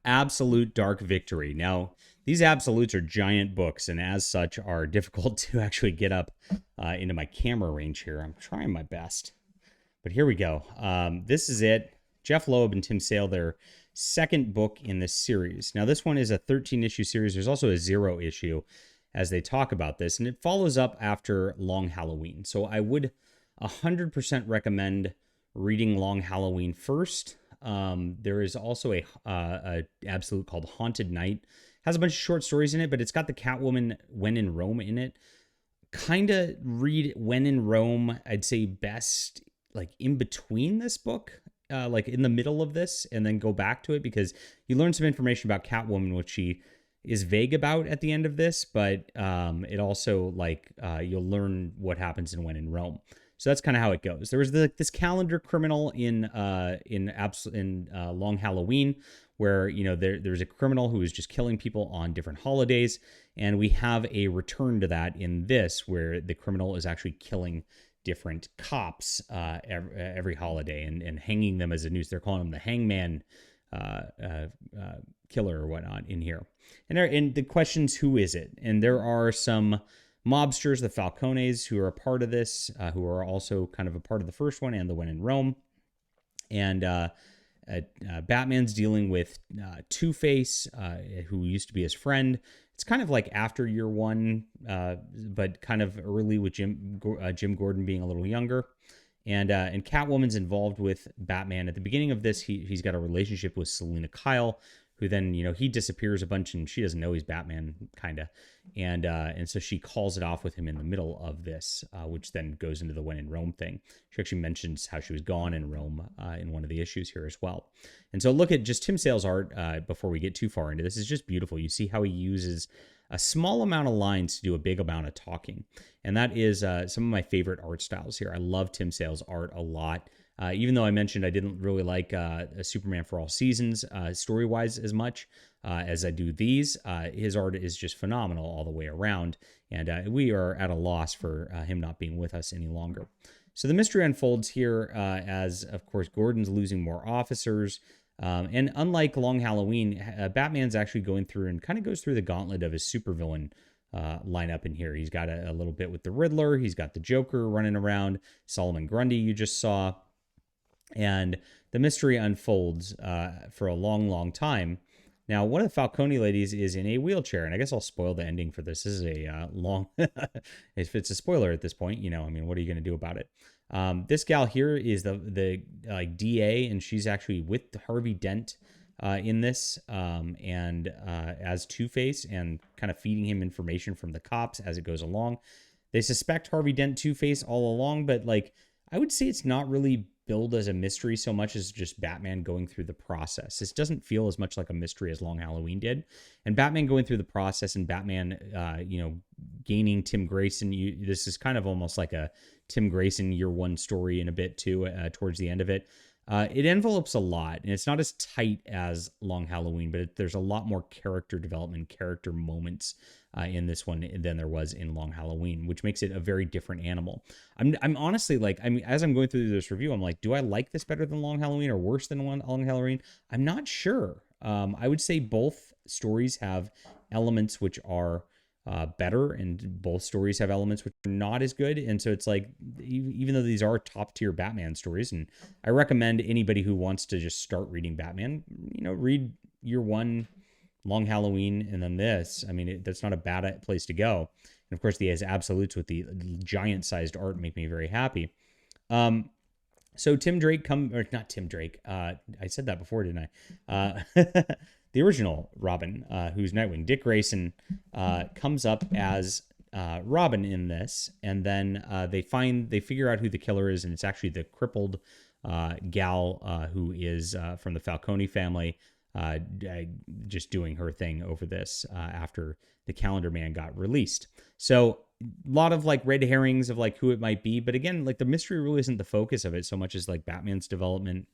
Absolute Dark Victory. Now, these absolutes are giant books, and as such, are difficult to actually get up into my camera range here. I'm trying my best, but here we go. This is it. Jeph Loeb and Tim Sale, their second book in this series. Now, this one is a 13-issue series. There's also a 0 issue as they talk about this, and it follows up after Long Halloween. So I would 100% recommend reading Long Halloween first. There is also a absolute called Haunted Night. Has a bunch of short stories in it, but it's got the Catwoman When in Rome in it. Kind of read When in Rome, I'd say best like in between this book, like in the middle of this, and then go back to it, because you learn some information about Catwoman, which she is vague about at the end of this, but it also you'll learn what happens in When in Rome. So that's kind of how it goes. There was this calendar criminal in Long Halloween, where there's a criminal who is just killing people on different holidays, and we have a return to that in this, where the criminal is actually killing different cops every holiday and hanging them as a noose. They're calling him the Hangman killer or whatnot in here. And the questions, who is it? And there are some mobsters, the Falcones, who are a part of this, who are also kind of a part of the first one and the When in Rome. And Batman's dealing with Two-Face, who used to be his friend. It's kind of like after year one, but kind of early with Jim Gordon being a little younger. And Catwoman's involved with Batman. At the beginning of this, he's got a relationship with Selina Kyle, who then, he disappears a bunch and she doesn't know he's Batman, kind of. And so she calls it off with him in the middle of this, which then goes into the When in Rome thing. She actually mentions how she was gone in Rome in one of the issues here as well. And so look at just Tim Sale's art before we get too far into this. It's just beautiful. You see how he uses a small amount of lines to do a big amount of talking. And that is some of my favorite art styles here. I love Tim Sale's art a lot. Even though I mentioned I didn't really like Superman for All Seasons story-wise as much as I do these, his art is just phenomenal all the way around, and we are at a loss for him not being with us any longer. So the mystery unfolds here as, of course, Gordon's losing more officers, and unlike Long Halloween, Batman's actually going through and kind of goes through the gauntlet of his supervillain lineup in here. He's got a little bit with the Riddler, he's got the Joker running around, Solomon Grundy you just saw. And the mystery unfolds for a long, long time. Now, one of the Falcone ladies is in a wheelchair, and I guess I'll spoil the ending for this. This is a long, if it's a spoiler at this point, what are you going to do about it? This gal here is the DA, and she's actually with Harvey Dent in this, and as Two-Face, and kind of feeding him information from the cops as it goes along. They suspect Harvey Dent Two-Face all along, but I would say it's not really billed as a mystery so much as just Batman going through the process. This doesn't feel as much like a mystery as Long Halloween did. And Batman going through the process, and Batman, gaining Tim Grayson. This is kind of almost like a Tim Grayson year one story in a bit too, towards the end of it. It envelopes a lot, and it's not as tight as Long Halloween, but there's a lot more character development, character moments in this one than there was in Long Halloween, which makes it a very different animal. I'm honestly as I'm going through this review, I'm like, do I like this better than Long Halloween or worse than Long Halloween? I'm not sure. I would say both stories have elements which are better, and both stories have elements which are not as good. And so it's like, even though these are top tier Batman stories, and I recommend anybody who wants to just start reading Batman, read year one, Long Halloween, and then this. That's not a bad place to go. And of course, the absolutes with the giant sized art make me very happy. So Tim Drake not Tim Drake. I said that before, didn't I? The original Robin, who's Nightwing, Dick Grayson, comes up as Robin in this, and then they figure out who the killer is, and it's actually the crippled gal who is from the Falcone family, just doing her thing over this after the Calendar Man got released. So a lot of red herrings of who it might be, but again, the mystery really isn't the focus of it so much as Batman's development,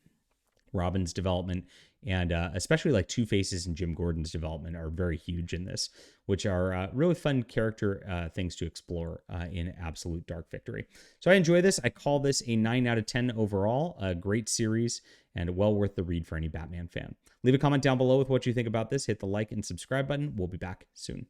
Robin's development, and especially Two-Face's and Jim Gordon's development are very huge in this, which are really fun character things to explore in Absolute Dark Victory. So I enjoy this. I call this a 9 out of 10 overall. A great series and well worth the read for any Batman fan. Leave a comment down below with what you think about this. Hit the like and subscribe button. We'll be back soon.